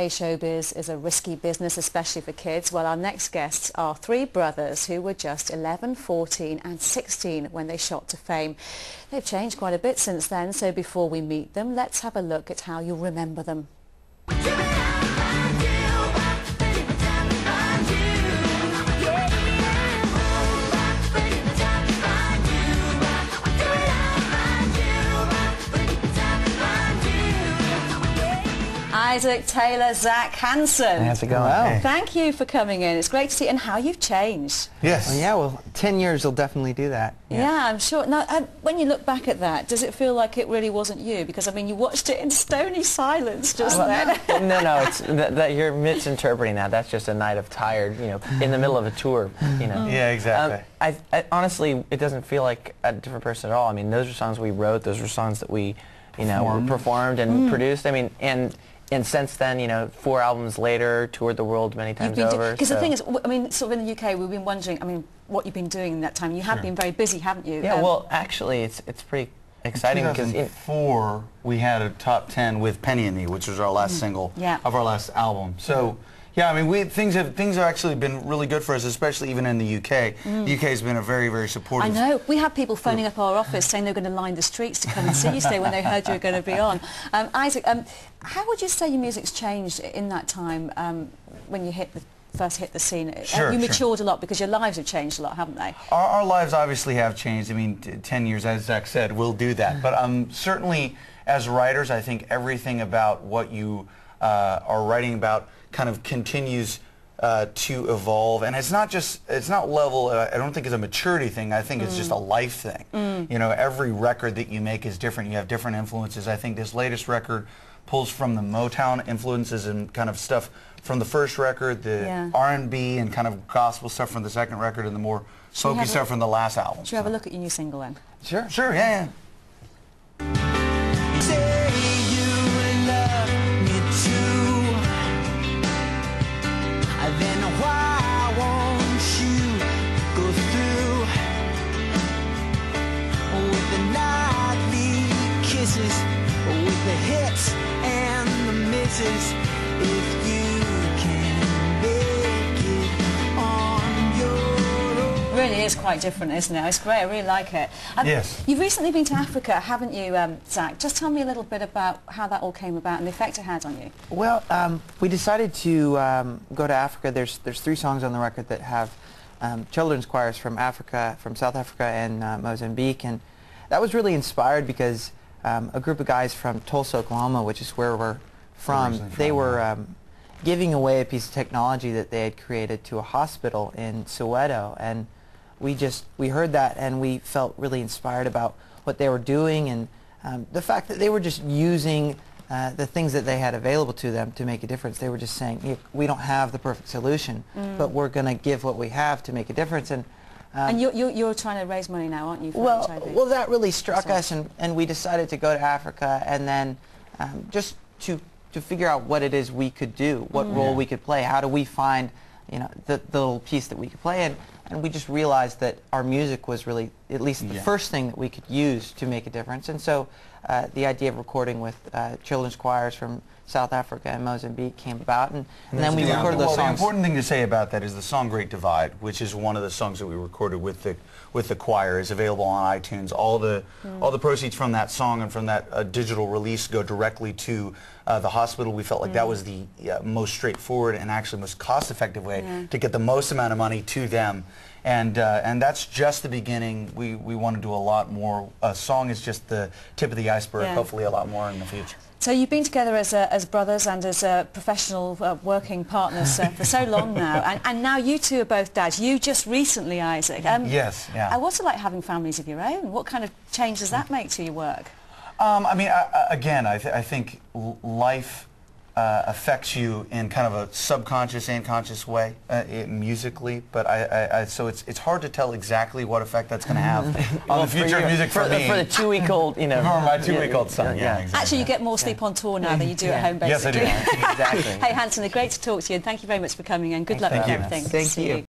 Showbiz is a risky business, especially for kids. Well, our next guests are three brothers who were just 11, 14 and 16 when they shot to fame. They've changed quite a bit since then, so before we meet them, let's have a look at how you'll remember them. Isaac, Taylor, Zach, Hanson. How's it going? Wow. Thank you for coming in. It's great to see and how you've changed. Yes. Well, 10 years will definitely do that. Yeah, I'm sure. Now, when you look back at that, does it feel like it really wasn't you? Because, I mean, you watched it in stony silence just then. No, it's that you're misinterpreting that. That's just a night of tired, in the middle of a tour, Yeah, exactly. I honestly, it doesn't feel like a different person at all. I mean, those are songs we wrote. Those were songs that we, performed and produced. I mean, and since then, 4 albums later, toured the world many times over. Because the thing is, I mean, sort of in the UK, we've been wondering, I mean, what you've been doing in that time. You have been very busy, haven't you? Yeah, well, actually, it's pretty exciting. In 2004, we had a top 10 with Penny and Me, which was our last single of our last album. So, yeah, I mean, things have actually been really good for us, especially even in the UK. The UK has been a very, very supportive. I know. We have people phoning up our office saying they're going to line the streets to come and see you today when they heard you were going to be on. Isaac, how would you say your music's changed in that time when you first hit the scene? You matured a lot because your lives have changed a lot, haven't they? Our lives obviously have changed. I mean, 10 years, as Zach said, will do that. But certainly, as writers, I think everything about what you are writing about kind of continues to evolve, and it's not level. I don't think it's a maturity thing. I think it's just a life thing. Every record that you make is different. You have different influences. I think this latest record pulls from the Motown influences and kind of stuff from the first record, the R&B and kind of gospel stuff from the second record, and the more folky stuff from the last album. Should we have a look at your new single then? Sure, yeah. Then why won't you go through with the nightly kisses, with the hits and the misses, if you can make it on your own? It really is quite different, isn't it? It's great. I really like it. Yes. You've recently been to Africa, haven't you, Zach? Just tell me a little bit about how that all came about and the effect it had on you. Well, we decided to go to Africa. There's 3 songs on the record that have children's choirs from Africa, from South Africa and Mozambique, and that was really inspired because a group of guys from Tulsa, Oklahoma, which is where we're from, they were giving away a piece of technology that they had created to a hospital in Soweto, and we heard that and we felt really inspired about what they were doing and the fact that they were just using the things that they had available to them to make a difference. They were just saying, we don't have the perfect solution, but we're going to give what we have to make a difference. And you're trying to raise money now, aren't you, for HIV? Well, that really struck us, and we decided to go to Africa and then just to figure out what it is we could do, what role we could play, how do we find the little piece that we could play in. And we just realized that our music was really, at least the first thing that we could use to make a difference. And so the idea of recording with children's choirs from South Africa and Mozambique came about, and then we recorded those songs. The important thing to say about that is the song Great Divide, which is one of the songs that we recorded with the choir, is available on iTunes. All the proceeds from that song and from that digital release go directly to the hospital. We felt like that was the most straightforward and actually most cost-effective way to get the most amount of money to them. And that's just the beginning. We want to do a lot more. A song is just the tip of the iceberg. Hopefully a lot more in the future. So you've been together as brothers and as professional working partners for so long now, and now you two are both dads. You just recently, Isaac. Yes, yeah. What's it like having families of your own? What kind of change does that make to your work? I mean, again, I think life affects you in kind of a subconscious and conscious way musically, but so it's hard to tell exactly what effect that's going to have on the future of music for me. For the 2-week-old, For my 2-week-old son, exactly. Actually, you get more sleep on tour now than you do at home, basically. Yes, I do. Exactly. Hey, Hanson, great to talk to you, and thank you very much for coming in. Good luck with everything. Thank you.